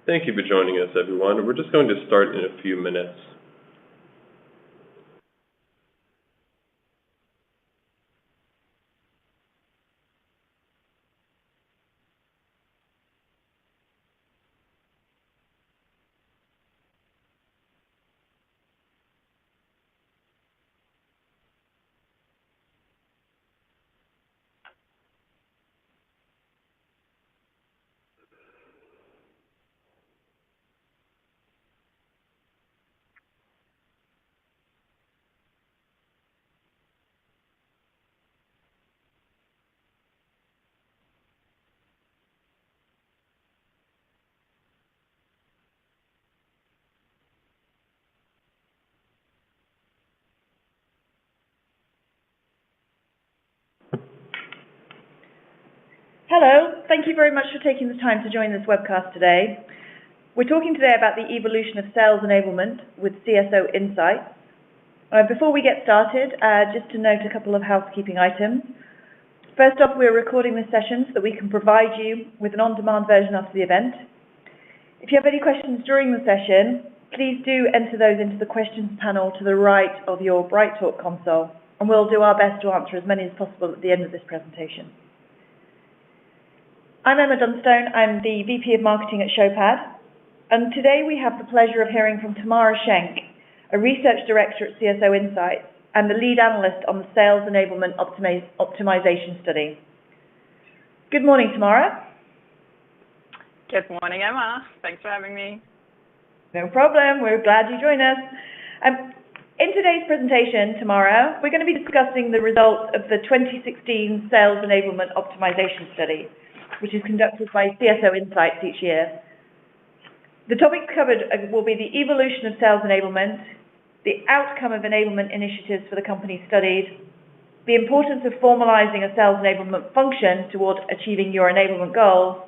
Thank you for joining us, everyone. We're just going to start in a few minutes. Hello, thank you very much for taking the time to join this webcast today. We're talking today about the evolution of sales enablement with CSO Insights. Before we get started, just to note a couple of housekeeping items. First off, we're recording this session so that we can provide you with an on-demand version after the event. If you have any questions during the session, please do enter those into the questions panel to the right of your BrightTalk console, and we'll do our best to answer as many as possible at the end of this presentation. I'm Emma Dunstone, I'm the VP of Marketing at Showpad, and today we have the pleasure of hearing from Tamara Schenk, a Research Director at CSO Insights and the lead analyst on the Sales Enablement Optimization Study. Good morning, Tamara. Good morning, Emma. Thanks for having me. No problem, we're glad you joined us. In today's presentation, Tamara, we're going to be discussing the results of the 2016 Sales Enablement Optimization Study, which is conducted by CSO Insights each year. The topics covered will be the evolution of sales enablement, the outcome of enablement initiatives for the company studied, the importance of formalizing a sales enablement function toward achieving your enablement goals,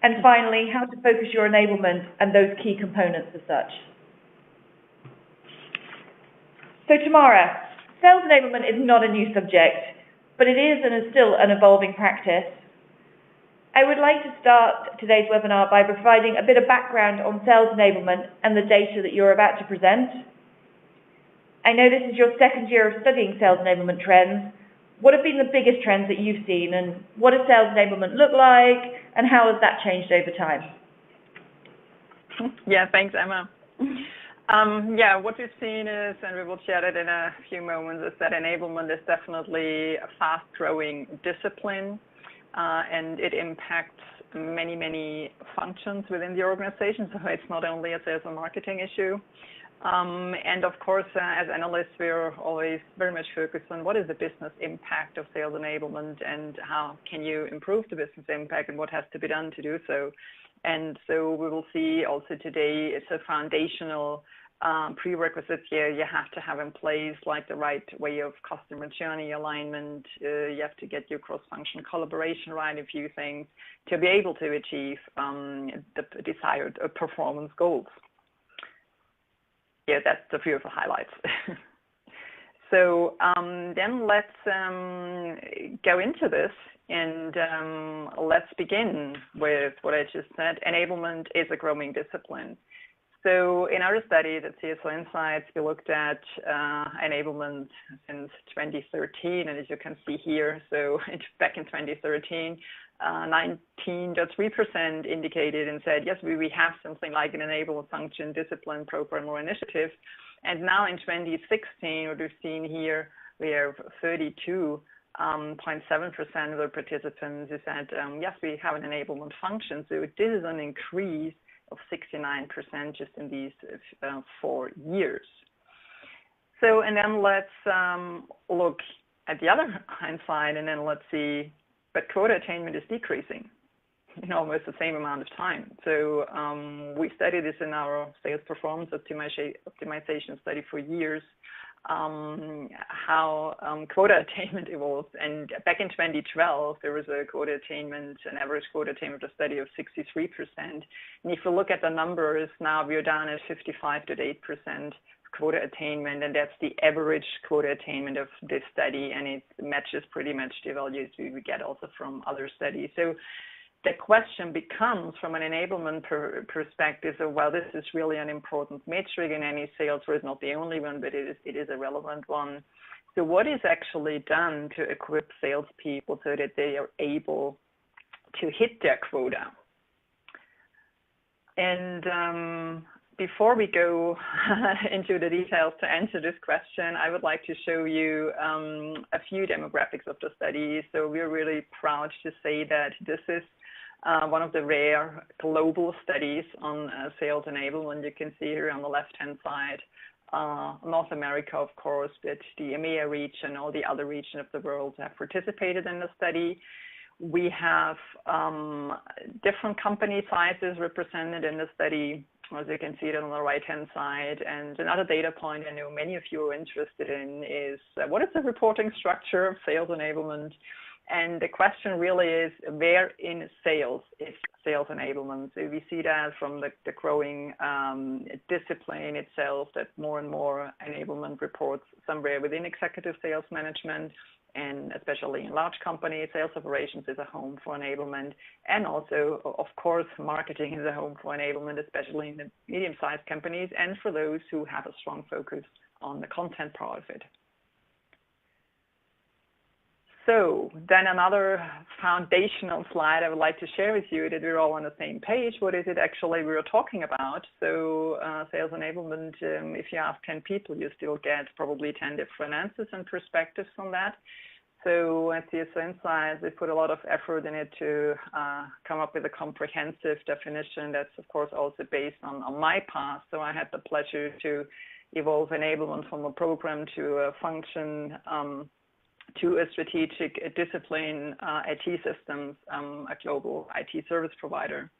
and finally, how to focus your enablement and those key components as such. So Tamara, sales enablement is not a new subject, but it is and is still an evolving practice. I would like to start today's webinar by providing a bit of background on sales enablement and the data that you're about to present. I know this is your second year of studying sales enablement trends. What have been the biggest trends that you've seen, and what does sales enablement look like, and how has that changed over time? Yeah, thanks, Emma. What we've seen is, and we will chat it in a few moments, is that enablement is definitely a fast-growing discipline. And it impacts many functions within the organization, so it's not only a sales and marketing issue. And of course, as analysts, we're always very much focused on what is the business impact of sales enablement and how can you improve the business impact and what has to be done to do so. And so we will see also today it's a foundational prerequisites here you have to have in place, like the right way of customer journey alignment. You have to get your cross-functional collaboration right, a few things to be able to achieve the desired performance goals. Yeah, that's the few of the highlights. So then let's go into this, and let's begin with what I just said. Enablement is a growing discipline. So in our study, the CSO Insights, we looked at enablement since 2013, and as you can see here, so back in 2013, 19.3% indicated and said, yes, we have something like an enable function, discipline, program, or initiative. And now in 2016, what we've seen here, we have 32.7% of the participants who said, yes, we have an enablement function. So this is an increase of 69% just in these 4 years. So, and then let's look at the other hand side, and then let's see, but quota attainment is decreasing in almost the same amount of time. So we studied this in our sales performance optimization study for years, how quota attainment evolves. And back in 2012, there was a quota attainment, an average quota attainment of study of 63%. And if you look at the numbers, now we're down at 55.8% quota attainment, and that's the average quota attainment of this study, and it matches pretty much the values we get also from other studies. So the question becomes, from an enablement perspective, so, well, this is really an important metric in any sales, or it's not the only one, but it is a relevant one. So what is actually done to equip salespeople so that they are able to hit their quota? And before we go into the details to answer this question, I would like to show you a few demographics of the study. So we're really proud to say that this is one of the rare global studies on sales enablement. You can see here on the left-hand side, North America, of course, but the EMEA region, all the other regions of the world have participated in the study. We have different company sizes represented in the study, as you can see it on the right-hand side. And another data point I know many of you are interested in is what is the reporting structure of sales enablement? And the question really is, where in sales is sales enablement? So we see that from the growing discipline itself, that more and more enablement reports somewhere within executive sales management, and especially in large companies, sales operations is a home for enablement. And also, of course, marketing is a home for enablement, especially in the medium-sized companies and for those who have a strong focus on the content part of it. So then another foundational slide I would like to share with you, that we're all on the same page. What is it actually we're talking about? So sales enablement, if you ask 10 people, you still get probably 10 different answers and perspectives on that. So at CSO Insights, we put a lot of effort in it to come up with a comprehensive definition that's, of course, also based on my past. So I had the pleasure to evolve enablement from a program to a function, to a strategic discipline, IT systems, a global IT service provider.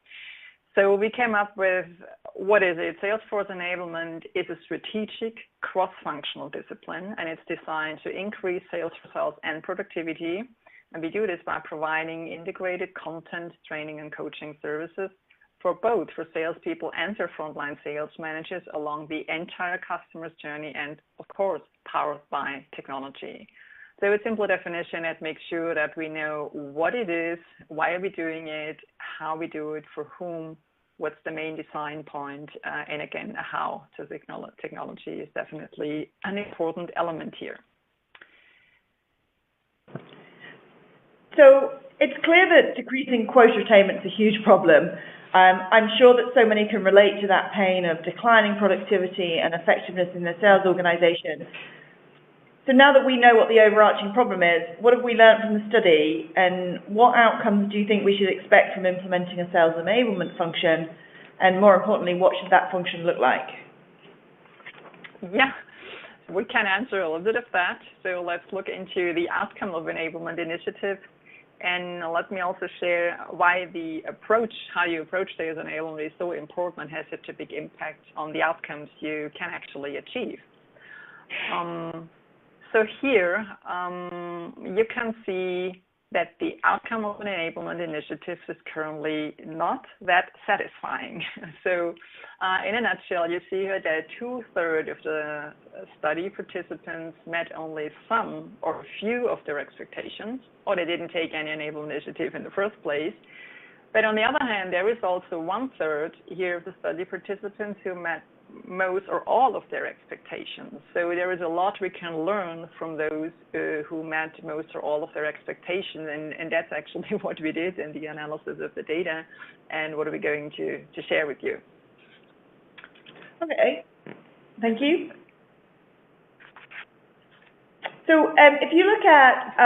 So we came up with, what is it? Salesforce enablement is a strategic cross-functional discipline, and it's designed to increase sales results and productivity. And we do this by providing integrated content, training, and coaching services for salespeople and their frontline sales managers along the entire customer's journey, and of course, powered by technology. So a simple definition that makes sure that we know what it is, why are we doing it, how we do it, for whom, what's the main design point, and again, how. So technology is definitely an important element here. So it's clear that decreasing quota attainment is a huge problem. I'm sure that so many can relate to that pain of declining productivity and effectiveness in the sales organization. So now that we know what the overarching problem is, what have we learned from the study, and what outcomes do you think we should expect from implementing a sales enablement function? And more importantly, what should that function look like? Yeah, we can answer a little bit of that. So let's look into the outcome of enablement initiative. And let me also share why how you approach sales enablement is so important and has such a big impact on the outcomes you can actually achieve. So here, you can see that the outcome of an enablement initiative is currently not that satisfying. So in a nutshell, you see here that 2/3 of the study participants met only some or a few of their expectations, or they didn't take any enablement initiative in the first place. But on the other hand, there is also 1/3 here of the study participants who met most or all of their expectations. So there is a lot we can learn from those who met most or all of their expectations, and that's actually what we did in the analysis of the data, and what are we going to share with you. Okay, thank you. So if you look at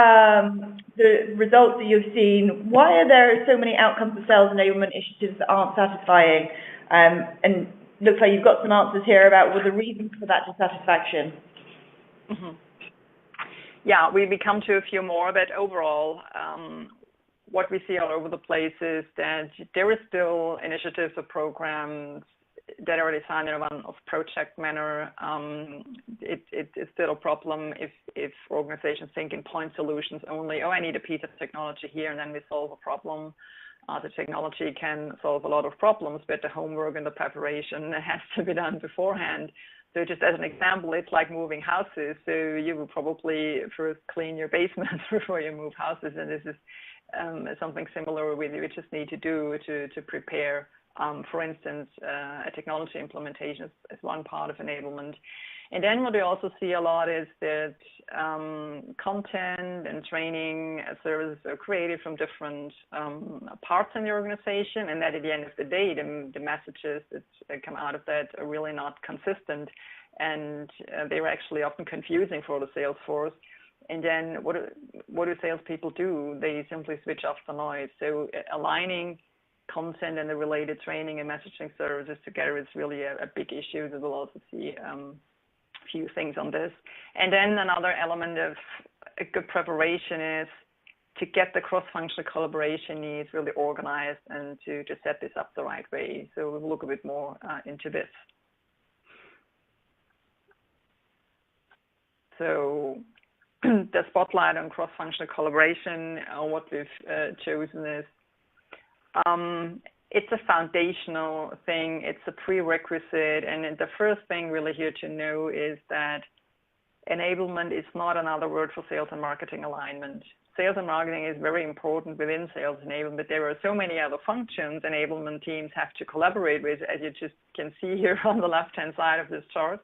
the results that you've seen, why are there so many outcomes of sales enablement initiatives that aren't satisfying? And looks like you've got some answers here about what the reasons for that dissatisfaction. Mm-hmm. Yeah, we come to a few more, but overall, what we see all over the place is that there is still initiatives or programs that are designed in a project manner. It's still a problem if organizations think in point solutions only. Oh, I need a piece of technology here, and then we solve a problem. The technology can solve a lot of problems, but the homework and the preparation has to be done beforehand. So just as an example, it's like moving houses. So you will probably first clean your basement before you move houses, and this is something similar we just need to do to prepare, for instance, a technology implementation is one part of enablement. And then what we also see a lot is that content and training services are created from different parts in the organization, and that at the end of the day, the messages that come out of that are really not consistent, and they were actually often confusing for the sales force. And then what do salespeople do? They simply switch off the noise. So aligning content and the related training and messaging services together is really a big issue that we'll also see few things on this. And then another element of a good preparation is to get the cross-functional collaboration needs really organized and to set this up the right way. So we'll look a bit more into this. So the spotlight on cross-functional collaboration, what we've chosen is it's a foundational thing, it's a prerequisite, and the first thing really here to know is that enablement is not another word for sales and marketing alignment. Sales and marketing is very important within sales enablement, but there are so many other functions enablement teams have to collaborate with, as you just can see here on the left-hand side of this chart.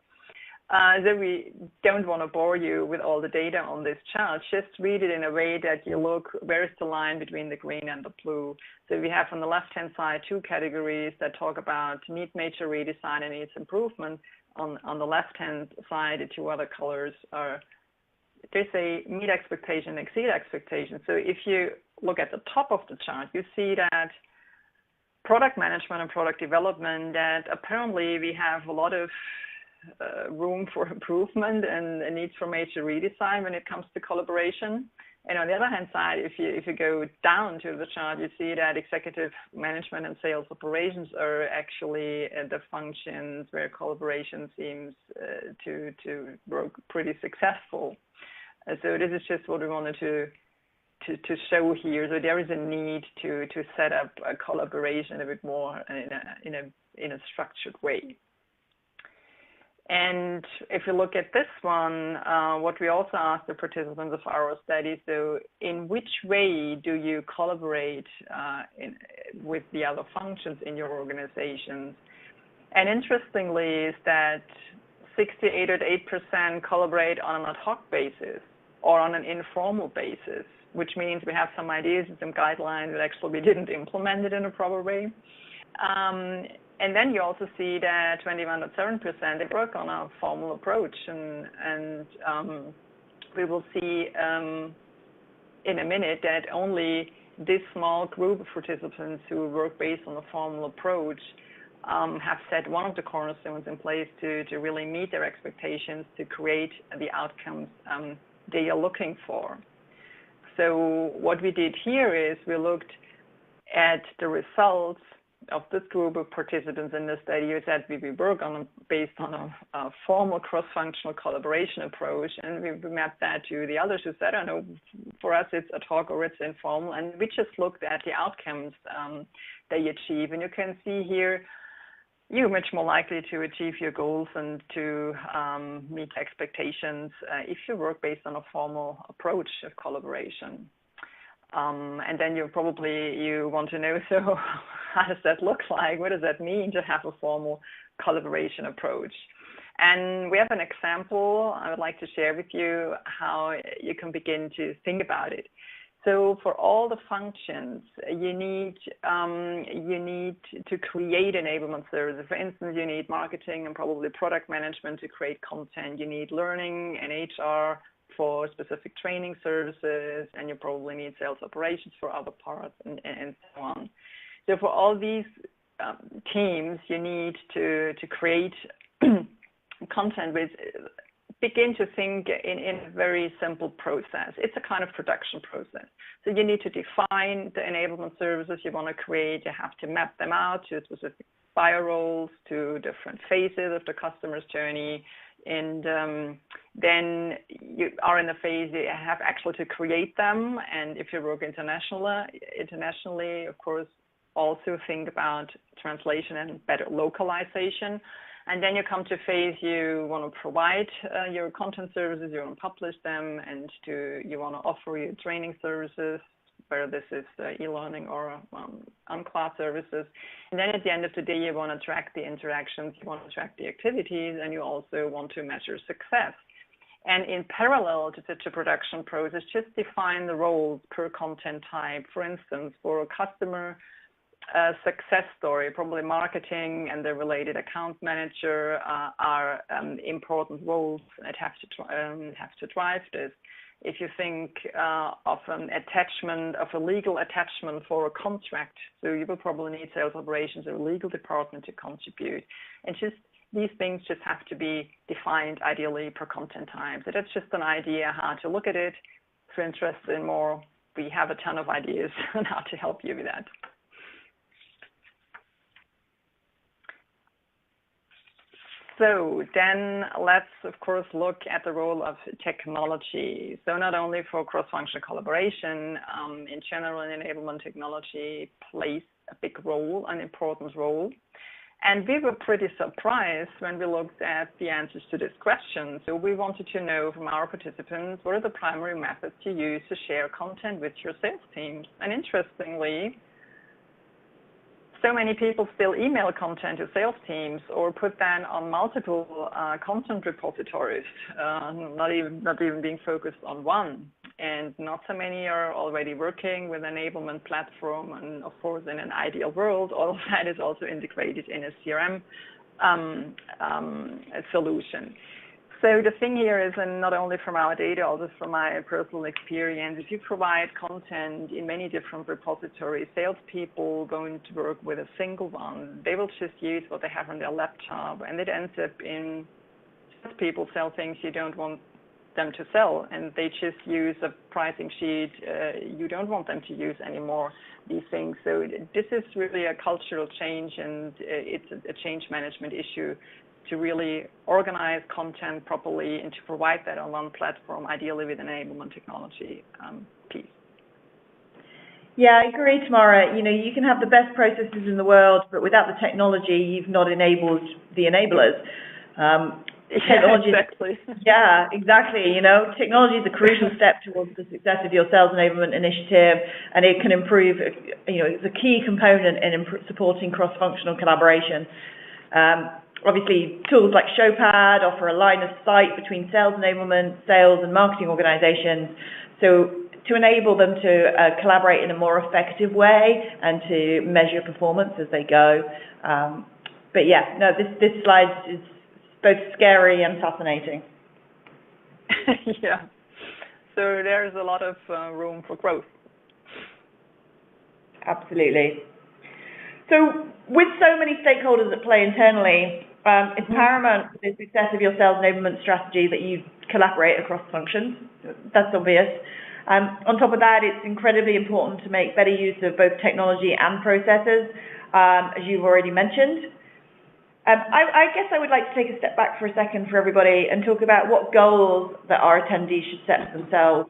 So we don't want to bore you with all the data on this chart. Just read it in a way that you look, where is the line between the green and the blue? So we have on the left-hand side two categories that talk about need major redesign and needs improvement. On the left-hand side, the two other colors are, they say meet expectation, exceed expectation. So if you look at the top of the chart, you see that product management and product development, that apparently we have a lot of room for improvement and a need for major redesign when it comes to collaboration. And on the other hand side, if you go down to the chart, you see that executive management and sales operations are actually the functions where collaboration seems to work pretty successful. So this is just what we wanted to show here. So there is a need to set up a collaboration a bit more in a structured way. And if you look at this one, what we also asked the participants of our study, so in which way do you collaborate with the other functions in your organizations? And interestingly is that 68% collaborate on an ad hoc basis or on an informal basis, which means we have some ideas and some guidelines that actually we didn't implement it in a proper way. And then you also see that 21.7% they work on a formal approach, and we will see in a minute that only this small group of participants who work based on a formal approach have set one of the cornerstones in place to really meet their expectations, to create the outcomes they are looking for. So what we did here is we looked at the results of this group of participants in the study. Is that we work based on a formal cross-functional collaboration approach, and we mapped that to the others who said, I don't know, for us it's ad hoc or it's informal, and we just looked at the outcomes they achieve. And you can see here you're much more likely to achieve your goals and to meet expectations if you work based on a formal approach of collaboration. And then you want to know, so how does that look like? What does that mean to have a formal collaboration approach? And we have an example I would like to share with you how you can begin to think about it. So for all the functions, you need to create enablement services. For instance, you need marketing and probably product management to create content. You need learning and HR for specific training services, and you probably need sales operations for other parts and so on. So for all these teams, you need to create content with, begin to think in a very simple process. It's a kind of production process. So you need to define the enablement services you want to create. You have to map them out to specific buyer roles, to different phases of the customer's journey. And then you are in the phase you have actually to create them. And if you work internationally, of course, also think about translation and better localization. And then you come to phase you want to provide your content services, you want to publish them, and you want to offer your training services, whether this is e-learning or on-class services. And then at the end of the day, you want to track the interactions, you want to track the activities, and you also want to measure success. And in parallel to such a production process, just define the roles per content type. For instance, for a customer success story, probably marketing and the related account manager are important roles that have to drive this. If you think of an attachment, of a legal attachment for a contract, so you will probably need sales operations or legal department to contribute. And just these things just have to be defined ideally per content type. So that's just an idea how to look at it. If you're interested in more, we have a ton of ideas on how to help you with that. So then let's, of course, look at the role of technology. So not only for cross-functional collaboration, in general, enablement technology plays a big role, an important role. And we were pretty surprised when we looked at the answers to this question. So we wanted to know from our participants, what are the primary methods you use to share content with your sales teams? And interestingly, so many people still email content to sales teams or put that on multiple content repositories, not even being focused on one. And not so many are already working with an enablement platform. And of course, in an ideal world, all of that is also integrated in a CRM solution. So the thing here is, and not only from our data, also from my personal experience, if you provide content in many different repositories, salespeople going to work with a single one, they will just use what they have on their laptop, and it ends up in people sell things you don't want them to sell, and they just use a pricing sheet you don't want them to use anymore, these things. So this is really a cultural change, and it's a change management issue to really organize content properly and to provide that on one platform, ideally with enablement technology piece. Yeah, I agree, Tamara. You know, you can have the best processes in the world, but without the technology, you've not enabled the enablers. Technology, yeah, exactly. Yeah, exactly. You know, technology is a crucial step towards the success of your sales enablement initiative, and it can improve, you know, it's a key component in supporting cross-functional collaboration. Obviously, tools like Showpad offer a line of sight between sales enablement, sales and marketing organizations, so to enable them to collaborate in a more effective way and to measure performance as they go. But yeah, no, this slide is both scary and fascinating. Yeah, so there's a lot of room for growth. Absolutely. So with so many stakeholders at play internally, it's paramount to the success of your sales enablement strategy that you collaborate across functions. That's obvious. On top of that, it's incredibly important to make better use of both technology and processes, as you've already mentioned. I guess I would like to take a step back for a second for everybody and talk about what goals that our attendees should set for themselves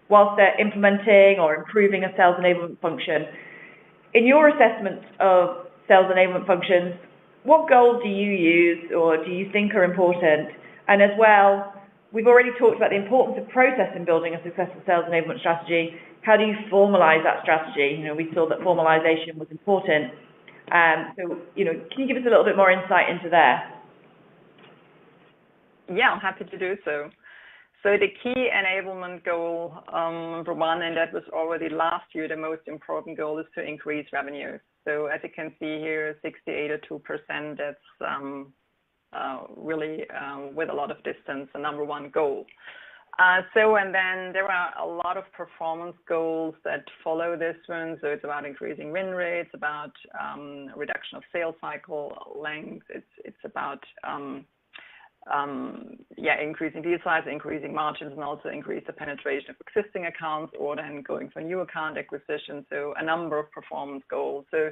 whilst they're implementing or improving a sales enablement function. In your assessment of sales enablement functions, what goals do you use or do you think are important? And as well, we've already talked about the importance of process in building a successful sales enablement strategy. How do you formalize that strategy? You know, we saw that formalization was important. So, you know, can you give us a little bit more insight into that? Yeah, I'm happy to do so. So the key enablement goal, number one, and that was already last year, the most important goal is to increase revenue. So as you can see here, 68.2%, that's really with a lot of distance, the number one goal. And then there are a lot of performance goals that follow this one. So it's about increasing win rates, about reduction of sales cycle length. It's about increasing deal size, increasing margins, and also increase the penetration of existing accounts, or then going for new account acquisition. So a number of performance goals. So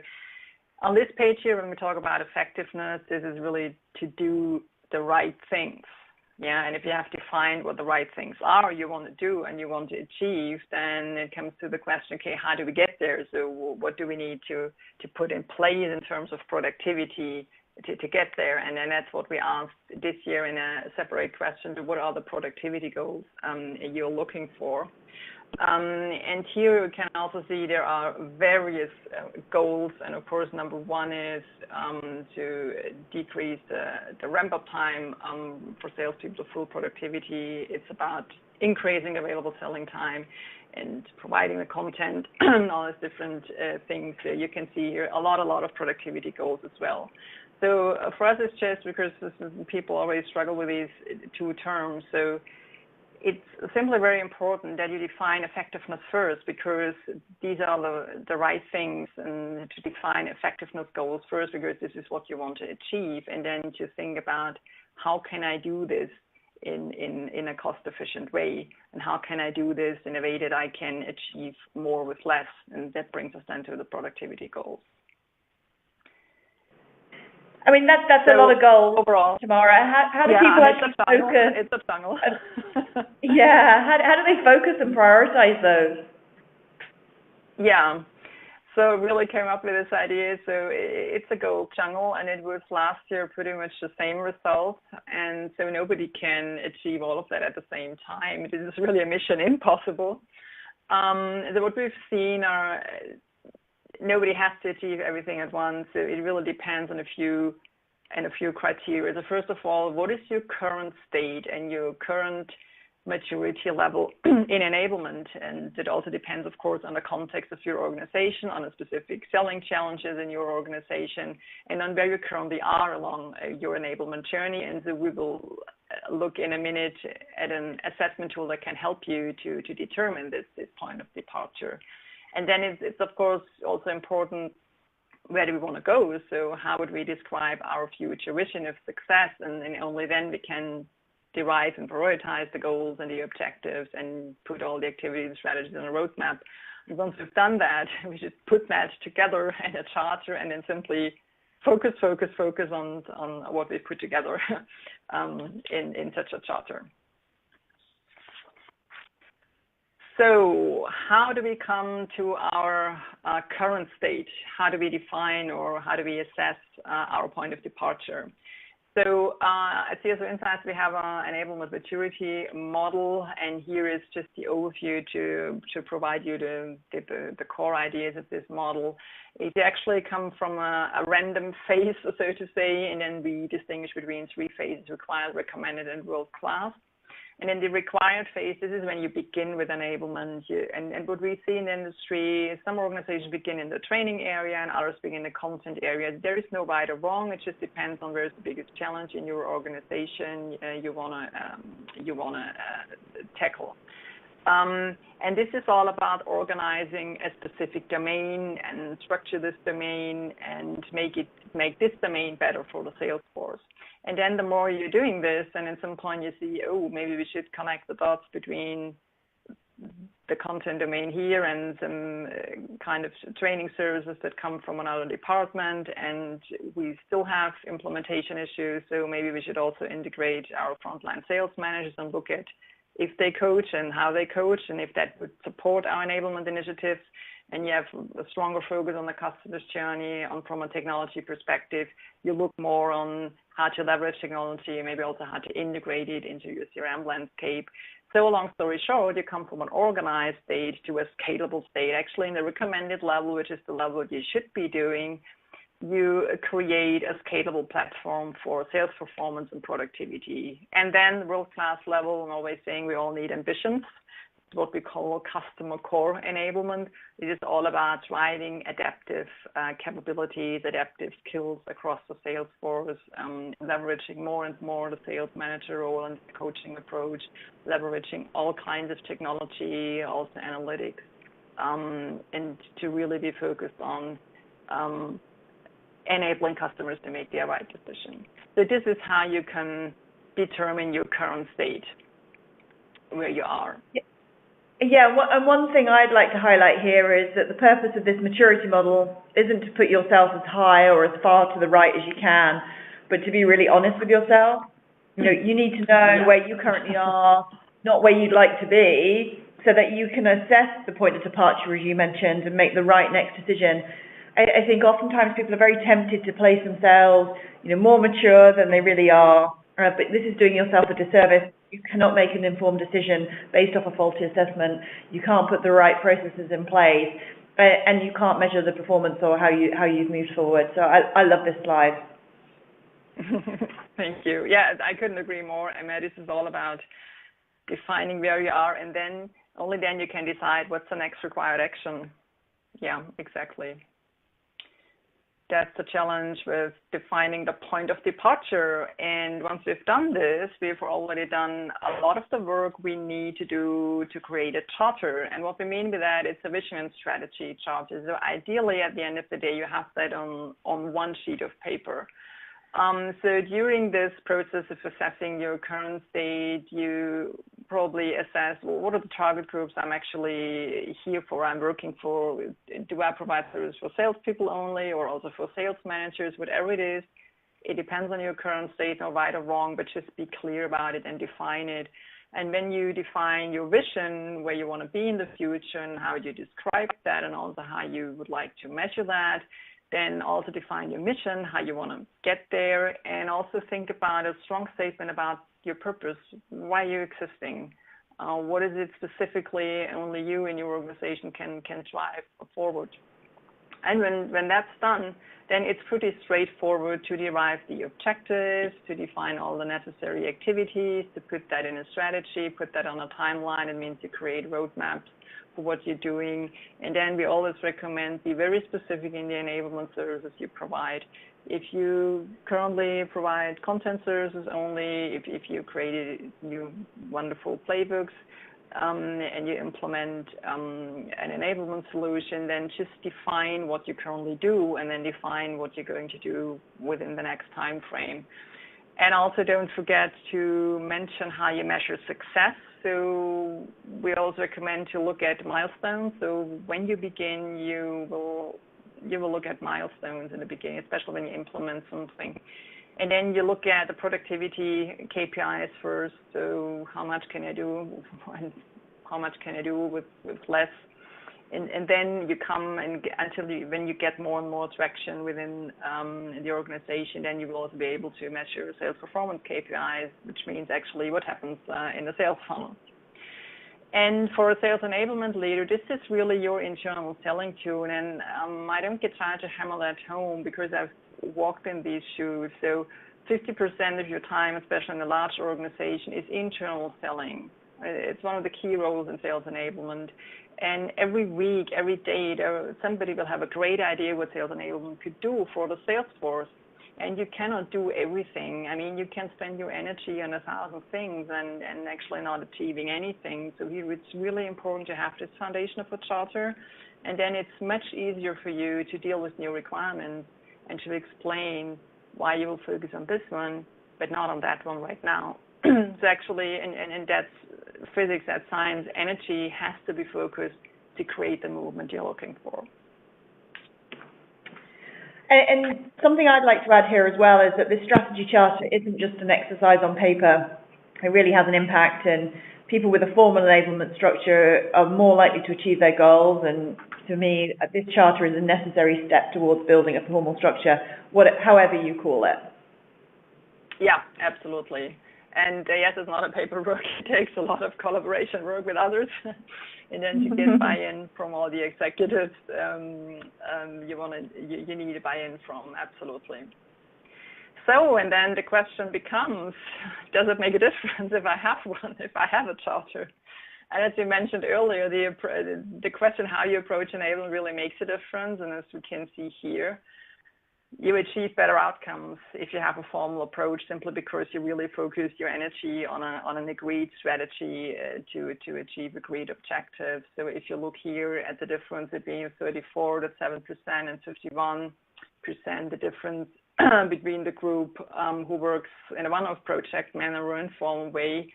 on this page here, when we talk about effectiveness, this is really to do the right things. Yeah, and if you have defined what the right things are you want to do and you want to achieve, then it comes to the question, okay, how do we get there? So what do we need to put in place in terms of productivity to get there. And then that's what we asked this year in a separate question: what are the productivity goals you're looking for? And here you can also see there are various goals, and of course number one is to decrease the ramp-up time for salespeople to full productivity. It's about increasing available selling time and providing the content and all these different things. You can see here a lot of productivity goals as well. So for us, it's just because people always struggle with these two terms. So it's simply very important that you define effectiveness first, because these are the right things, and to define effectiveness goals first, because this is what you want to achieve, and then to think about how can I do this in a cost-efficient way, and how can I do this in a way that I can achieve more with less, and that brings us then to the productivity goals. I mean, that's a lot of goals overall. Tamara, how do people actually focus? It's a jungle. Yeah, how do they focus and prioritize those? Yeah, so really came up with this idea. So it's a goal jungle, and it was last year pretty much the same result. And so nobody can achieve all of that at the same time. It is really a mission impossible. So what we've seen are nobody has to achieve everything at once. So it really depends on a few criteria. So first of all, what is your current state and your current maturity level in enablement? And it also depends, of course, on the context of your organization, on the specific selling challenges in your organization, and on where you currently are along your enablement journey. And so we will look in a minute at an assessment tool that can help you to determine this point of departure. And then it's of course also important, where do we want to go? So how would we describe our future vision of success? And only then we can derive and prioritize the goals and the objectives and put all the activities and strategies on a roadmap. And once we've done that, we should put that together in a charter, and then simply focus on what we put together in such a charter. So how do we come to our current state? How do we define, or how do we assess our point of departure? So at CSO Insights, we have an enablement maturity model, and here is just the overview to provide you the core ideas of this model. It actually comes from a random phase, so to say, and then we distinguish between three phases: required, recommended, and world-class. And in the required phase, this is when you begin with enablement. And what we see in the industry, some organizations begin in the training area and others begin in the content area. There is no right or wrong. It just depends on where's the biggest challenge in your organization you wanna tackle. And this is all about organizing a specific domain and structure this domain and make this domain better for the sales force. And then the more you're doing this, and at some point you see, oh, maybe we should connect the dots between the content domain here and some kind of training services that come from another department, and we still have implementation issues. So maybe we should also integrate our frontline sales managers and look at if they coach and how they coach, and if that would support our enablement initiatives. And you have a stronger focus on the customer's journey. From a technology perspective, you look more on how to leverage technology, maybe also how to integrate it into your CRM landscape. So long story short, you come from an organized state to a scalable state. Actually, in the recommended level, which is the level you should be doing, you create a scalable platform for sales performance and productivity. And then world-class level, I'm always saying we all need ambitions. What we call customer core enablement. It is all about driving adaptive capabilities, adaptive skills across the sales force, leveraging more and more the sales manager role and the coaching approach, leveraging all kinds of technology, also analytics, and to really be focused on enabling customers to make their right decision. So this is how you can determine your current state, where you are. Yeah, and one thing I'd like to highlight here is that the purpose of this maturity model isn't to put yourself as high or as far to the right as you can, but to be really honest with yourself. You know, you need to know where you currently are, not where you'd like to be, so that you can assess the point of departure, as you mentioned, and make the right next decision. I think oftentimes people are very tempted to place themselves, more mature than they really are. But this is doing yourself a disservice. You cannot make an informed decision based off a faulty assessment. You can't put the right processes in place, and you can't measure the performance or how you've moved forward. So I love this slide. Thank you. Yeah, I couldn't agree more. This is all about defining where you are, and then only then you can decide what's the next required action. Yeah, exactly. That's the challenge with defining the point of departure. And once we've done this, we've already done a lot of the work we need to do to create a charter. And what we mean by that is a vision and strategy charter. So ideally, at the end of the day, you have that on one sheet of paper. So during this process of assessing your current state, you probably assess, well, what are the target groups I'm actually here for, I'm working for? Do I provide service for salespeople only or also for sales managers? Whatever it is, it depends on your current state, no right or wrong, but just be clear about it and define it. And when you define your vision, where you want to be in the future and how you describe that and also how you would like to measure that, then also define your mission, how you want to get there, and also think about a strong statement about your purpose. Why are you existing? What is it specifically only you and your organization can drive forward? And when that's done, then it's pretty straightforward to derive the objectives, to define all the necessary activities, to put that in a strategy, put that on a timeline. It means you create roadmaps for what you're doing. And then we always recommend be very specific in the enablement services you provide. If you currently provide content services only, if you created new wonderful playbooks, and you implement an enablement solution, then just define what you currently do and then define what you're going to do within the next time frame. And also don't forget to mention how you measure success. So we also recommend to look at milestones. So when you begin, you will look at milestones in the beginning, especially when you implement something. And then you look at the productivity KPIs first. So how much can I do and how much can I do with less? And then you come and when you get more and more traction within the organization, then you will also be able to measure sales performance KPIs, which means actually what happens in the sales funnel. And for a sales enablement leader, this is really your internal selling tool. And I don't get tired to hammer that home because I've walked in these shoes. So 50% of your time, especially in a large organization, is internal selling. It's one of the key roles in sales enablement. And every week, every day, somebody will have a great idea what sales enablement could do for the sales force. And you cannot do everything. I mean, you can spend your energy on 1,000 things and actually not achieving anything. So it's really important to have this foundation of a charter. And then it's much easier for you to deal with new requirements and to explain why you will focus on this one, but not on that one right now. So actually, and that's physics, that's science, energy has to be focused to create the movement you're looking for. And something I'd like to add here as well is that this strategy charter isn't just an exercise on paper. It really has an impact, and people with a formal enablement structure are more likely to achieve their goals. And to me, this charter is a necessary step towards building a formal structure, however you call it. Yeah, absolutely. And yes, it's not a paper work. It takes a lot of collaboration work with others. And then to get buy-in from all the executives, you need a buy-in from, absolutely. So, and then the question becomes, does it make a difference if I have one, if I have a charter? And as you mentioned earlier, the question how you approach enablement really makes a difference. And as we can see here, you achieve better outcomes if you have a formal approach, simply because you really focus your energy on an agreed strategy to achieve agreed objectives. So if you look here at the difference between 34 to 7% and 51%, the difference between the group who works in a one-off project manner or informal way,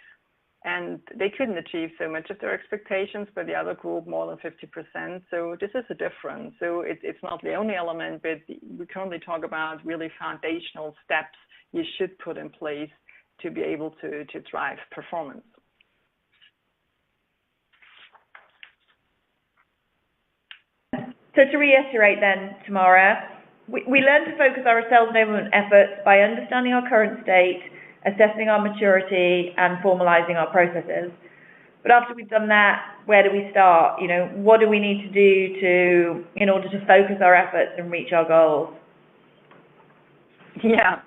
and they couldn't achieve so much of their expectations, but the other group more than 50%. So this is a difference. So it's not the only element, but we currently talk about really foundational steps you should put in place to be able to drive performance. So to reiterate then, Tamara, we learn to focus our sales enablement efforts by understanding our current state, assessing our maturity, and formalizing our processes. But after we've done that, where do we start? What do we need to do in order to focus our efforts and reach our goals? Yeah.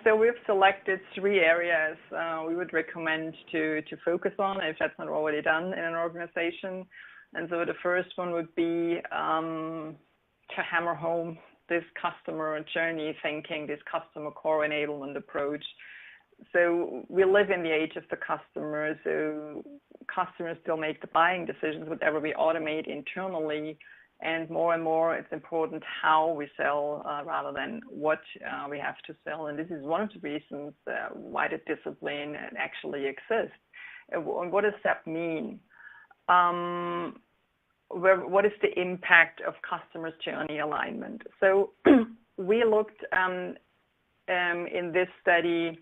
So we've selected 3 areas we would recommend to focus on if that's not already done in an organization. And so the first one would be to hammer home this customer journey thinking, this customer core enablement approach. So we live in the age of the customer, so customers still make the buying decisions, whatever we automate internally. And more it's important how we sell rather than what we have to sell. And this is one of the reasons why the discipline actually exists. And what does that mean? What is the impact of customers' journey alignment? So we looked in this study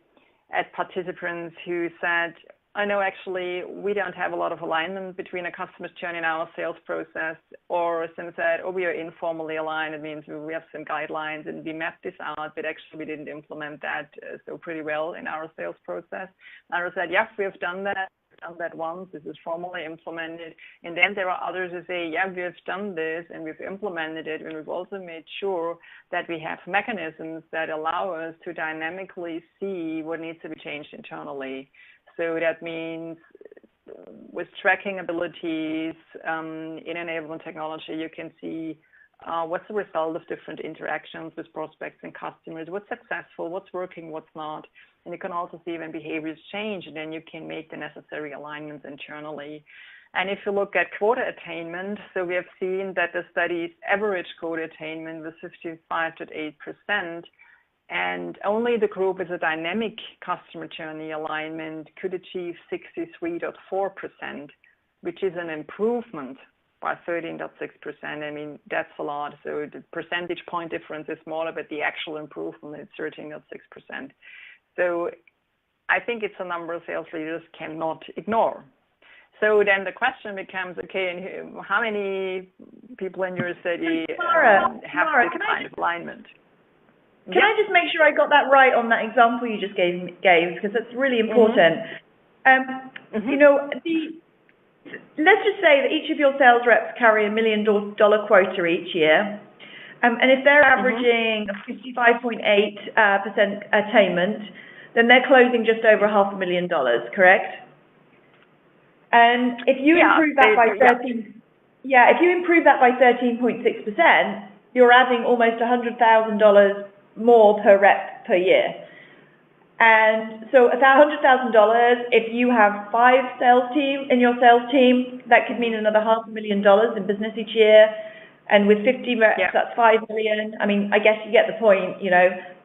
at participants who said, I know actually we don't have a lot of alignment between a customer's journey and our sales process, or some said, we are informally aligned. It means we have some guidelines and we mapped this out, but actually we didn't implement that so pretty well in our sales process. Others said, yes, we have done that. Done that once, this is formally implemented. And then there are others who say, yeah, we have done this and we've implemented it, and we've also made sure that we have mechanisms that allow us to dynamically see what needs to be changed internally. So that means with tracking abilities in enablement technology, you can see what's the result of different interactions with prospects and customers, what's successful, what's working, what's not. And you can also see when behaviors change, and then you can make the necessary alignments internally. And if you look at quota attainment, so we have seen that the study's average quota attainment was 55.8%, and only the group with a dynamic customer journey alignment could achieve 63.4%, which is an improvement by 13.6%. I mean, that's a lot. So the percentage point difference is smaller, but the actual improvement is 13.6%. So I think it's a number sales leaders cannot ignore. So then the question becomes, okay, and how many people in your study have this kind of alignment? Can I just make sure I got that right on that example you just gave, because that's really important. Let's just say that each of your sales reps carry $1 million quota each year. And if they're averaging 55.8% attainment, then they're closing just over $500,000, correct? And if you improve that by 13.6%, you're adding almost $100,000 more per rep per year. And so at that $100,000, if you have 5 sales team in your sales team, that could mean another $500,000 in business each year. And with 50 reps, that's $5 million. I mean, I guess you get the point,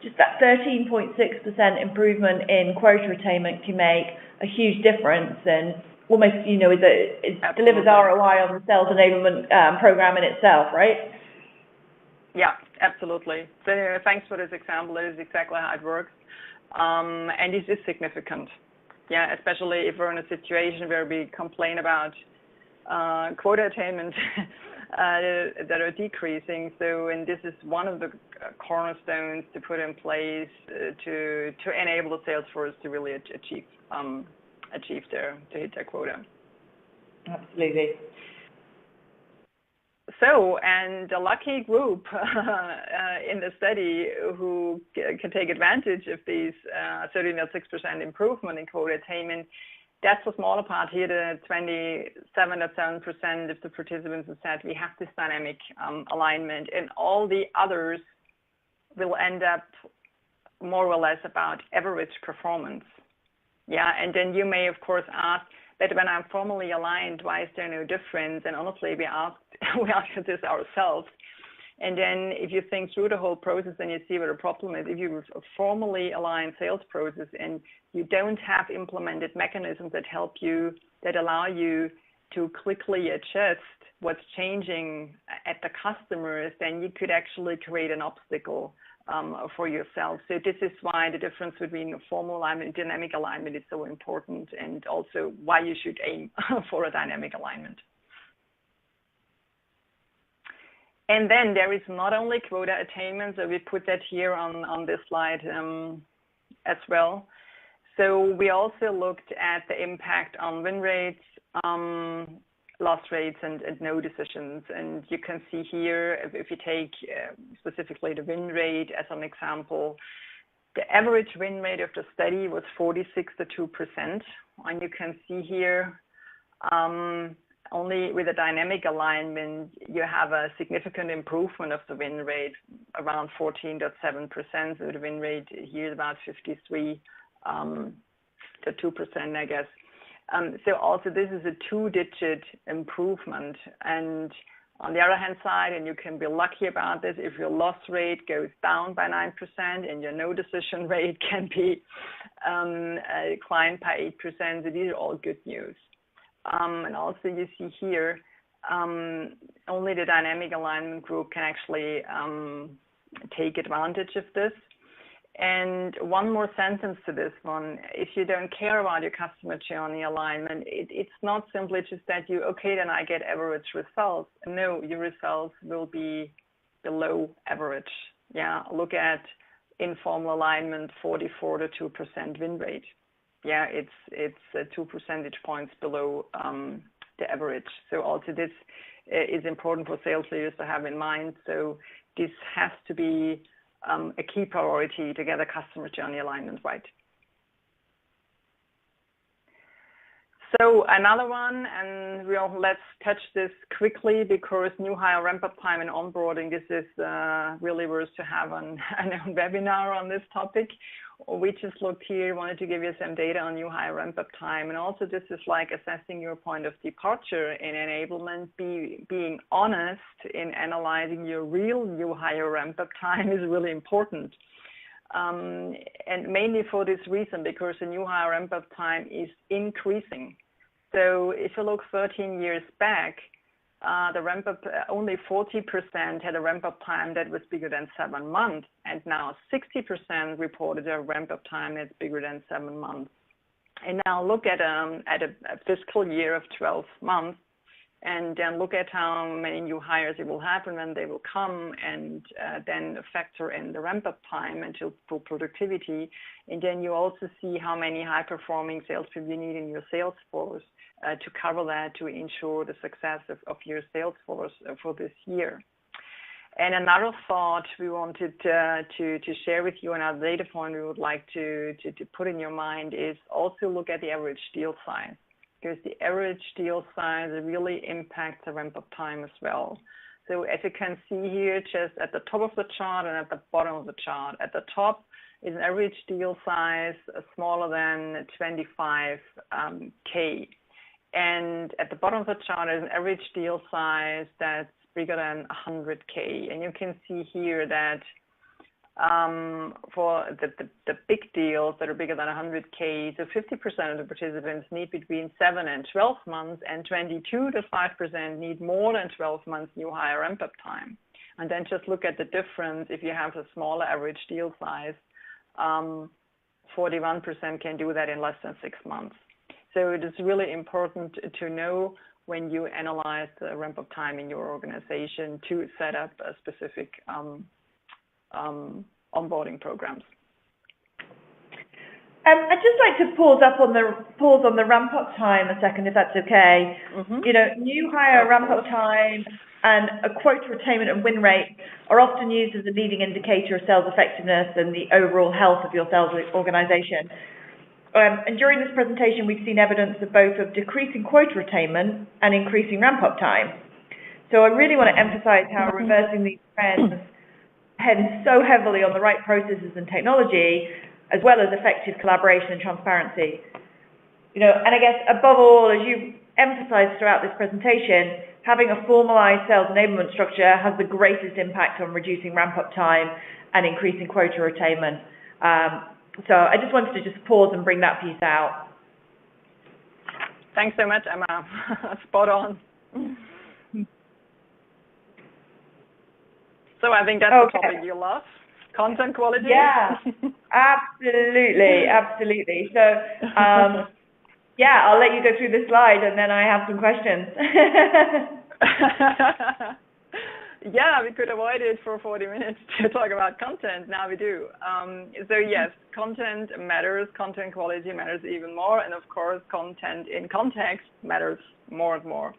just that 13.6% improvement in quota attainment can make a huge difference, and almost, it delivers ROI on the sales enablement program in itself, right? Yeah, absolutely. So thanks for this example. It is exactly how it works. And this is significant. Yeah, especially if we're in a situation where we complain about quota attainment that are decreasing. So, and this is one of the cornerstones to put in place to enable the sales force to really hit their quota. Absolutely. So, and the lucky group in the study who can take advantage of these 13.6% improvement in quota attainment, that's the smaller part here, the 27.7% of the participants who said we have this dynamic alignment, and all the others will end up more or less about average performance. Yeah, and then you may, of course, ask, but when I'm formally aligned, why is there no difference? And honestly, we asked this ourselves. And then if you think through the whole process and you see what the problem is, if you have a formally aligned sales process and you don't have implemented mechanisms that help you, that allow you to quickly adjust what's changing at the customers, then you could actually create an obstacle for yourself. So this is why the difference between formal alignment and dynamic alignment is so important, and also why you should aim for a dynamic alignment. And then there is not only quota attainment, so we put that here on this slide as well. So we also looked at the impact on win rates, loss rates, and no decisions. And you can see here, if you take specifically the win rate as an example, the average win rate of the study was 46.2%. And you can see here, only with a dynamic alignment, you have a significant improvement of the win rate, around 14.7%. So the win rate here is about 53 to 2%, I guess. So also this is a 2-digit improvement. And on the other hand side, and you can be lucky about this, if your loss rate goes down by 9% and your no decision rate can be climbed by 8%, so these are all good news. And also you see here, only the dynamic alignment group can actually take advantage of this. And one more sentence to this one, if you don't care about your customer journey alignment, it's not simply just that you, okay, then I get average results. No, your results will be below average. Yeah, look at informal alignment, 44 to 2% win rate. Yeah, it's 2 percentage points below the average. So also this is important for sales leaders to have in mind. So this has to be a key priority to get a customer journey alignment right. So another one, and let's touch this quickly because new hire ramp-up time and onboarding, this is really worth to have an webinar on this topic. We just looked here, wanted to give you some data on new hire ramp-up time. And also this is like assessing your point of departure in enablement, being honest in analyzing your real new hire ramp-up time is really important. And mainly for this reason, because the new hire ramp-up time is increasing. So if you look 13 years back, the ramp-up, only 40% had a ramp-up time that was bigger than 7 months, and now 60% reported a ramp-up time that's bigger than 7 months. And now look at a fiscal year of 12 months, and then look at how many new hires you will have and when they will come, and then factor in the ramp-up time until full productivity. And then you also see how many high-performing salespeople you need in your sales force to cover that, to ensure the success of your sales force for this year. And another thought we wanted to share with you, another data point we would like to put in your mind is also look at the average deal size, because the average deal size really impacts the ramp-up time as well. So as you can see here, just at the top of the chart and at the bottom of the chart, at the top is an average deal size smaller than 25K. And at the bottom of the chart is an average deal size that's bigger than 100K. And you can see here that for the big deals that are bigger than 100K, so 50% of the participants need between 7 and 12 months, and 22 to 5% need more than 12 months new hire ramp-up time. And then just look at the difference. If you have a smaller average deal size, 41% can do that in less than 6 months. So it is really important to know when you analyze the ramp-up time in your organization to set up a specific onboarding programs. I'd just like to pause on the ramp-up time a second, if that's okay. Mm-hmm. You know, new hire ramp-up time and a quota attainment and win rate are often used as a leading indicator of sales effectiveness and the overall health of your sales organization. And during this presentation, we've seen evidence of both of decreasing quota attainment and increasing ramp-up time. So I really want to emphasize how reversing these trends depends so heavily on the right processes and technology, as well as effective collaboration and transparency. You know, and I guess above all, as you emphasized throughout this presentation, having a formalized sales enablement structure has the greatest impact on reducing ramp-up time and increasing quota attainment. So I just wanted to just pause and bring that piece out. Thanks so much, Emma. Spot on. So I think that's the topic you love, content quality. Yeah, absolutely, absolutely. So yeah, I'll let you go through the slide and then I have some questions. Yeah, we could avoid it for 40 minutes to talk about content. Now we do. So yes, content matters. Content quality matters even more. And of course, content in context matters more and more.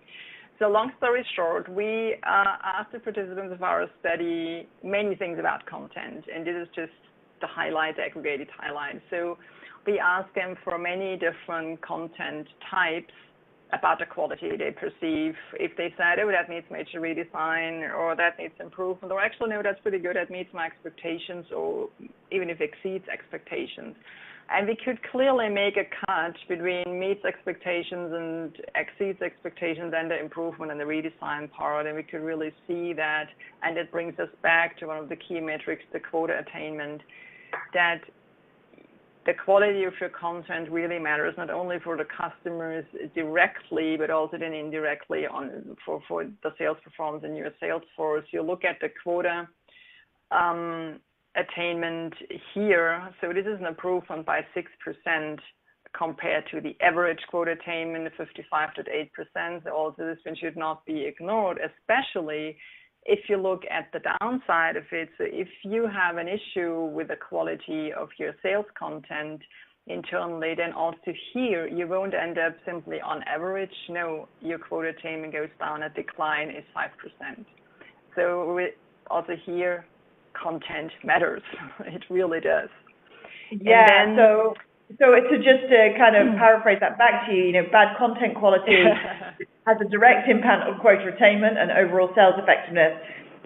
So long story short, we asked the participants of our study many things about content. And this is just the highlight, the aggregated highlight. So we asked them for many different content types about the quality they perceive. If they said, oh, that needs major redesign, or that needs improvement, or actually, no, that's pretty good, that meets my expectations, or even if it exceeds expectations. And we could clearly make a cut between meets expectations and exceeds expectations and the improvement and the redesign part, and we could really see that, and it brings us back to one of the key metrics, the quota attainment, that the quality of your content really matters, not only for the customers directly, but also then indirectly for the sales performance in your sales force. You look at the quota attainment here. So this is an improvement by 6% compared to the average quota attainment of 55.8%. Also, this one should not be ignored, especially if you look at the downside of it. So if you have an issue with the quality of your sales content internally, then also here you won't end up simply on average. No, your quota attainment goes down, a decline is 5%. So also here, content matters. It really does. Yeah, and then, so to just kind of paraphrase that back to you, bad content quality has a direct impact on quota attainment and overall sales effectiveness.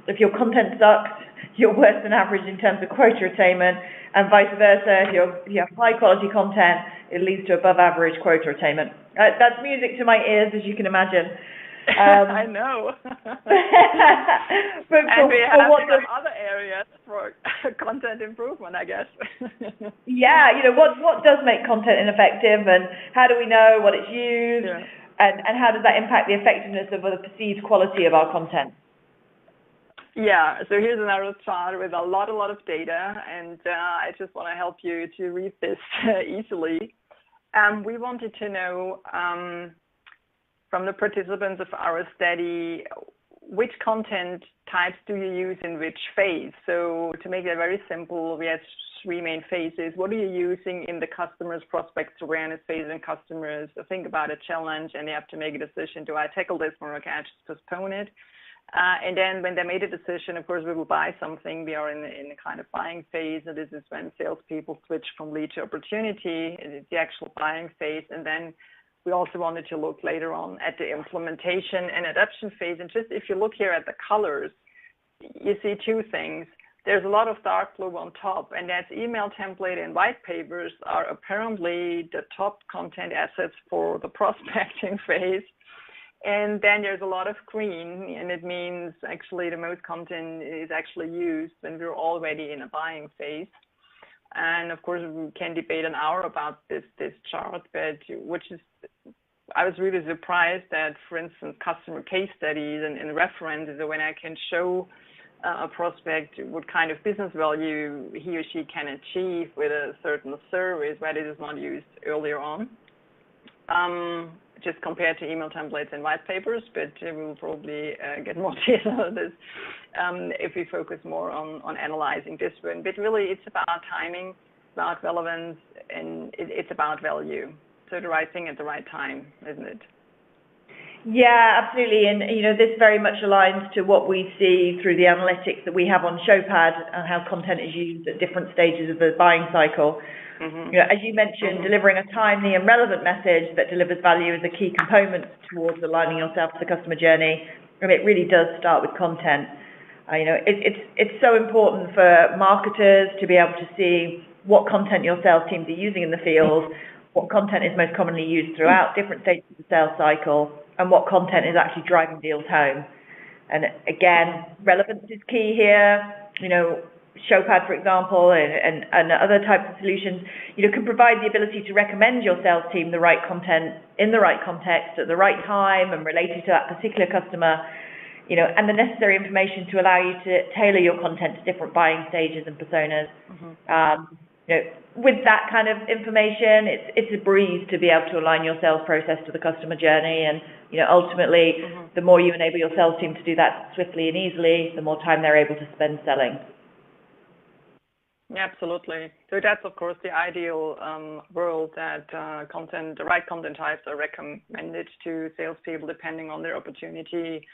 If your content sucks, you're worse than average in terms of quota attainment, and vice versa. If you have high quality content, it leads to above average quota attainment. That's music to my ears, as you can imagine. I know. And we have some other areas for content improvement, I guess. Yeah, what does make content ineffective, and how do we know what it's used, and how does that impact the effectiveness of the perceived quality of our content? Yeah, so here's another chart with a lot of data, and I just want to help you to read this easily. We wanted to know from the participants of our study, which content types do you use in which phase? So to make it very simple, we had 3 main phases. What are you using in the customer's prospects awareness phase, and customers think about a challenge and they have to make a decision, do I tackle this or can I just postpone it? And then when they made a decision, of course, we will buy something. We are in the kind of buying phase, and this is when salespeople switch from lead to opportunity. It's the actual buying phase. And then we also wanted to look later on at the implementation and adoption phase. And just if you look here at the colors, you see 2 things. There's a lot of dark blue on top, and that's email template and white papers are apparently the top content assets for the prospecting phase. And then there's a lot of green, and it means actually the most content is actually used when we're already in a buying phase. And of course, we can debate an hour about this chart, but I was really surprised that, for instance, customer case studies and references, when I can show a prospect what kind of business value he or she can achieve with a certain service, but it is not used earlier on. Just compared to email templates and white papers, but we will probably get more data on this if we focus more on analyzing this one. But really, it's about timing, about relevance, and it's about value. So the right thing at the right time, isn't it? Yeah, absolutely. And, this very much aligns to what we see through the analytics that we have on Showpad and how content is used at different stages of the buying cycle. Mm-hmm. As you mentioned, delivering a timely and relevant message that delivers value is a key component towards aligning yourself to the customer journey. And it really does start with content. It's so important for marketers to be able to see what content your sales teams are using in the field, what content is most commonly used throughout different stages of the sales cycle, and what content is actually driving deals home. And again, relevance is key here. Showpad, for example, and other types of solutions, can provide the ability to recommend your sales team the right content in the right context at the right time and related to that particular customer, and the necessary information to allow you to tailor your content to different buying stages and personas. Mm-hmm. with that kind of information, it's a breeze to be able to align your sales process to the customer journey. And, ultimately, the more you enable your sales team to do that swiftly and easily, the more time they're able to spend selling. Yeah, absolutely. So that's, of course, the ideal world that the right content types are recommended to salespeople depending on their opportunity,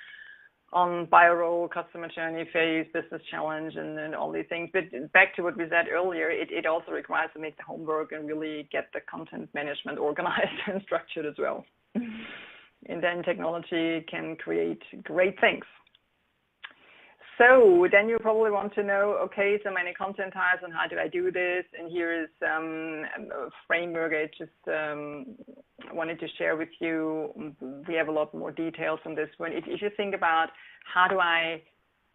on buyer role, customer journey phase, business challenge, and then all these things. But back to what we said earlier, it also requires to make the homework and really get the content management organized and structured as well. And then technology can create great things. So then you probably want to know, okay, so many content types, and how do I do this? And here is a framework I just wanted to share with you. We have a lot more details on this one. If you think about how do I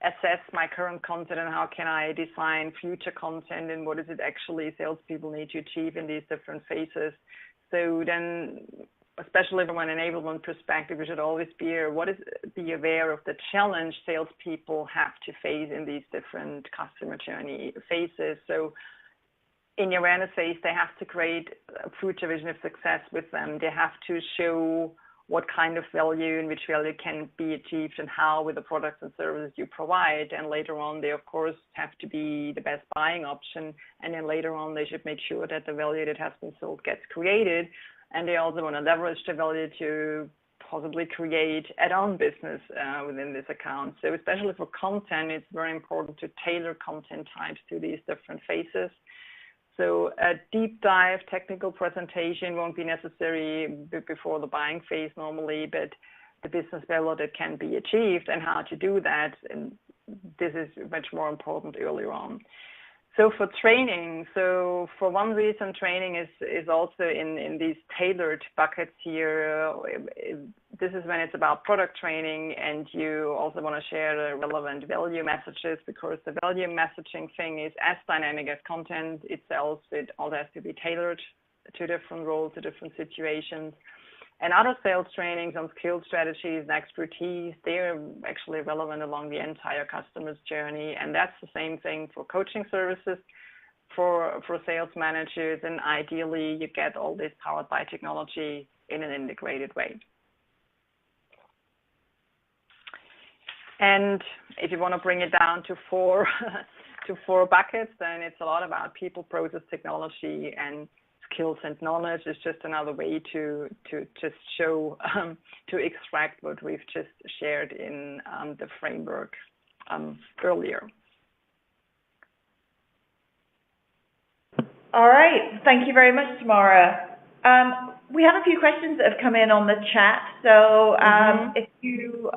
assess my current content and how can I design future content and what is it actually salespeople need to achieve in these different phases. So then, especially from an enablement perspective, we should always be aware of the challenge salespeople have to face in these different customer journey phases. So in the awareness phase, they have to create a future vision of success with them. They have to show what kind of value and which value can be achieved and how with the products and services you provide. And later on, they, of course, have to be the best buying option. And then later on, they should make sure that the value that has been sold gets created. And they also want to leverage the value to possibly create add-on business within this account. So especially for content, it's very important to tailor content types to these different phases. So a deep dive technical presentation won't be necessary before the buying phase normally, but the business value that can be achieved and how to do that, and this is much more important earlier on. So for training, so for one reason, training is also in these tailored buckets here. This is when it's about product training, and you also want to share the relevant value messages, because the value messaging thing is as dynamic as content itself. It all has to be tailored to different roles, to different situations. And other sales trainings on skill strategies and expertise, they're actually relevant along the entire customer's journey. And that's the same thing for coaching services, for sales managers. And ideally, you get all this powered by technology in an integrated way. And if you want to bring it down to four buckets, then it's a lot about people, process, technology, and skills and knowledge. Is just another way to just show, to extract what we've just shared in the framework earlier. All right. Thank you very much, Tamara. We have a few questions that have come in on the chat. So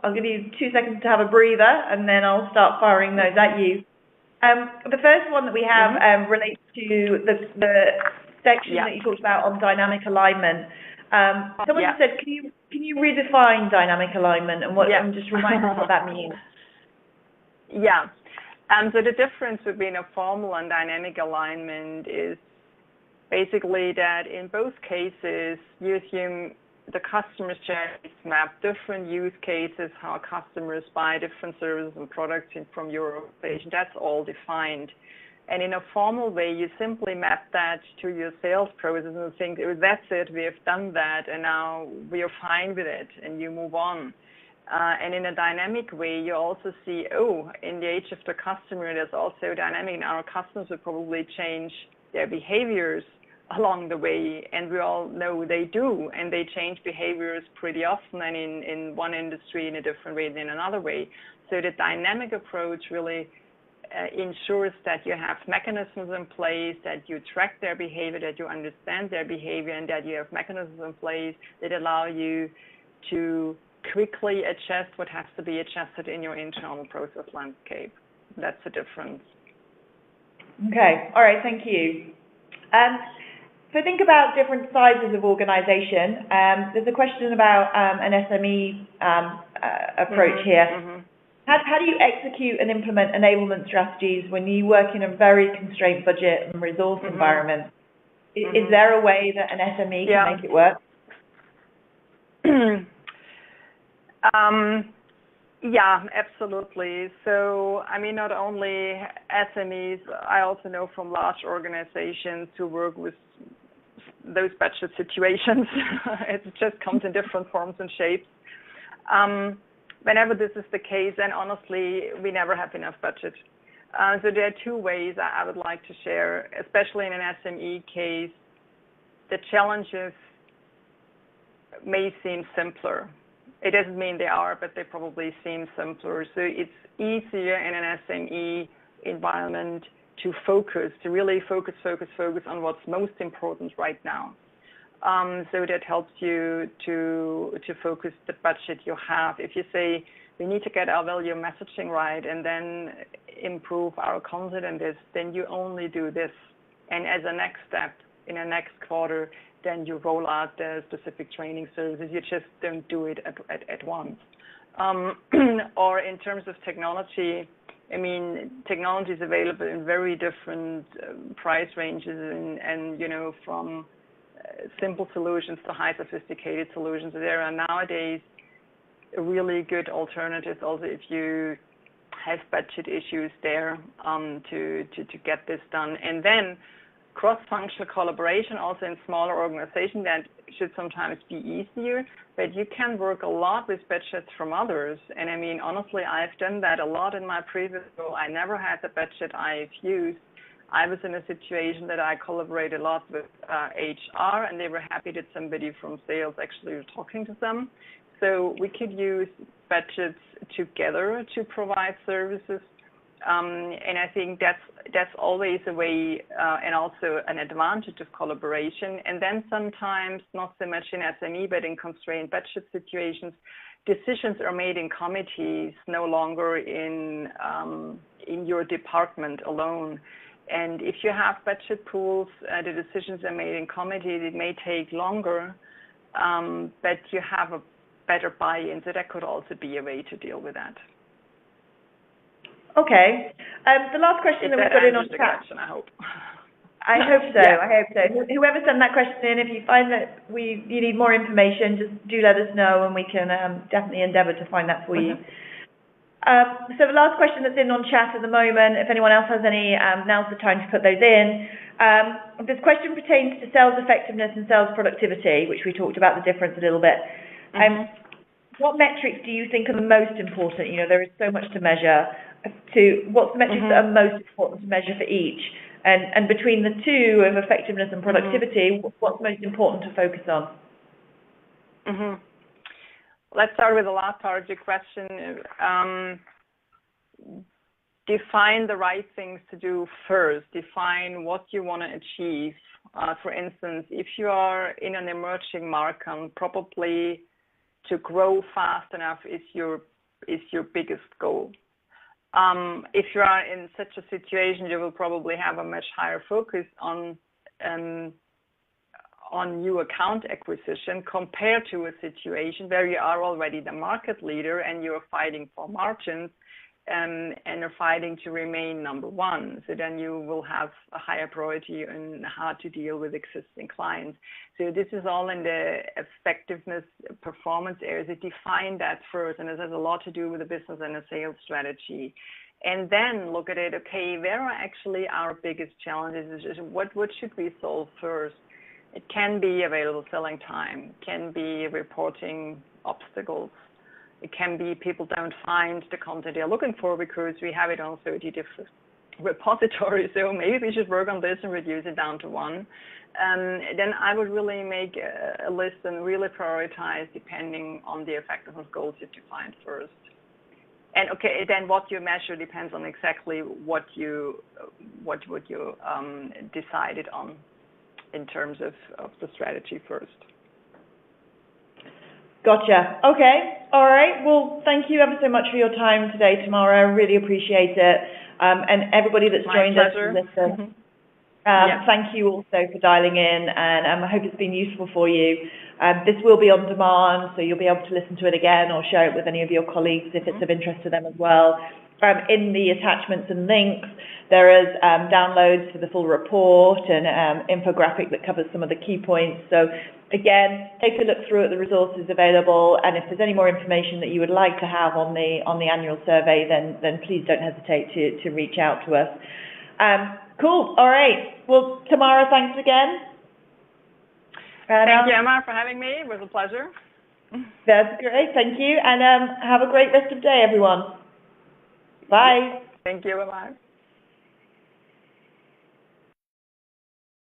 I'll give you 2 seconds to have a breather, and then I'll start firing those at you. The first one that we have relates to the section that you talked about on dynamic alignment. Someone just said, can you redefine dynamic alignment and just remind us what that means? Yeah. So the difference between a formal and dynamic alignment is basically that in both cases, you assume the customer's journeys map different use cases, how customers buy different services and products from your organization. That's all defined. And in a formal way, you simply map that to your sales process and think, oh, that's it, we have done that, and now we are fine with it, and you move on. And in a dynamic way, you also see, in the age of the customer, there's also dynamic, and our customers will probably change their behaviors along the way, and we all know they do, and they change behaviors pretty often, and in one industry in a different way than in another way. So the dynamic approach really ensures that you have mechanisms in place, that you track their behavior, that you understand their behavior, and that you have mechanisms in place that allow you to quickly adjust what has to be adjusted in your internal process landscape. That's the difference. Okay. All right. Thank you. So think about different sizes of organization. There's a question about an SME approach here. Mm-hmm. How do you execute and implement enablement strategies when you work in a very constrained budget and resource environment? Is there a way that an SME can make it work? Yeah, absolutely. So, I mean, not only SMEs, I also know from large organizations who work with those budget situations. It just comes in different forms and shapes. Whenever this is the case, and honestly, we never have enough budget. So there are two ways I would like to share, especially in an SME case. The challenges may seem simpler. It doesn't mean they are, but they probably seem simpler. So it's easier in an SME environment to really focus on what's most important right now. So that helps you to focus the budget you have. If you say, we need to get our value messaging right and then improve our content in this, then you only do this. And as a next step, in the next quarter, then you roll out the specific training services. You just don't do it at once. Or in terms of technology, I mean, technology is available in very different price ranges and you know, from simple solutions to high sophisticated solutions. There are nowadays really good alternatives also if you have budget issues there to get this done. And then cross-functional collaboration also in smaller organizations, that should sometimes be easier, but you can work a lot with budgets from others. And I mean, honestly, I've done that a lot in my previous role. I never had the budget I've used. I was in a situation that I collaborated a lot with HR, and they were happy that somebody from sales actually was talking to them. So we could use budgets together to provide services. And I think that's always a way and also an advantage of collaboration. And then sometimes, not so much in SME, but in constrained budget situations, decisions are made in committees, no longer in your department alone. And if you have budget pools, the decisions are made in committees. It may take longer, but you have a better buy-in. So that could also be a way to deal with that. Okay. The last question that we've got in on chat. I hope. I hope so. Yeah. I hope so. Whoever sent that question in, if you find that you need more information, just do let us know, and we can definitely endeavour to find that for you. So the last question that's in on chat at the moment, if anyone else has any, now's the time to put those in. This question pertains to sales effectiveness and sales productivity, which we talked about the difference a little bit. What metrics do you think are the most important? You know, there is so much to measure. What's the metrics that are most important to measure for each? And between the two of effectiveness and productivity, what's most important to focus on? Let's start with the last part of your question. Define the right things to do first. Define what you want to achieve. For instance, if you are in an emerging market, probably to grow fast enough is your biggest goal. If you are in such a situation, you will probably have a much higher focus on new account acquisition compared to a situation where you are already the market leader and you're fighting for margins and are fighting to remain number one. So then you will have a higher priority on how to deal with existing clients. So this is all in the effectiveness performance areas. So define that first, and it has a lot to do with the business and the sales strategy. And then look at it, okay, where are actually our biggest challenges? What should we solve first? It can be available selling time, it can be reporting obstacles. It can be people don't find the content they're looking for because we have it on 30 different repositories. So maybe we should work on this and reduce it down to one. Then I would really make a list and really prioritize depending on the effectiveness goals you defined first. And okay, then what you measure depends on exactly what you decided on in terms of the strategy first. Gotcha. Okay. All right. Well, thank you ever so much for your time today, Tamara. I really appreciate it. And everybody that's joined us to listen. Thank you also for dialing in, and I hope it's been useful for you. This will be on demand, so you'll be able to listen to it again or share it with any of your colleagues if it's of interest to them as well. In the attachments and links, there is downloads for the full report and infographic that covers some of the key points. So again, take a look through at the resources available, and if there's any more information that you would like to have on the annual survey, then please don't hesitate to reach out to us. Cool. All right. Well, Tamara, thanks again. Thank you, Emma, for having me. It was a pleasure. That's great. Thank you, and have a great rest of the day, everyone. Bye. Thank you. Bye-bye.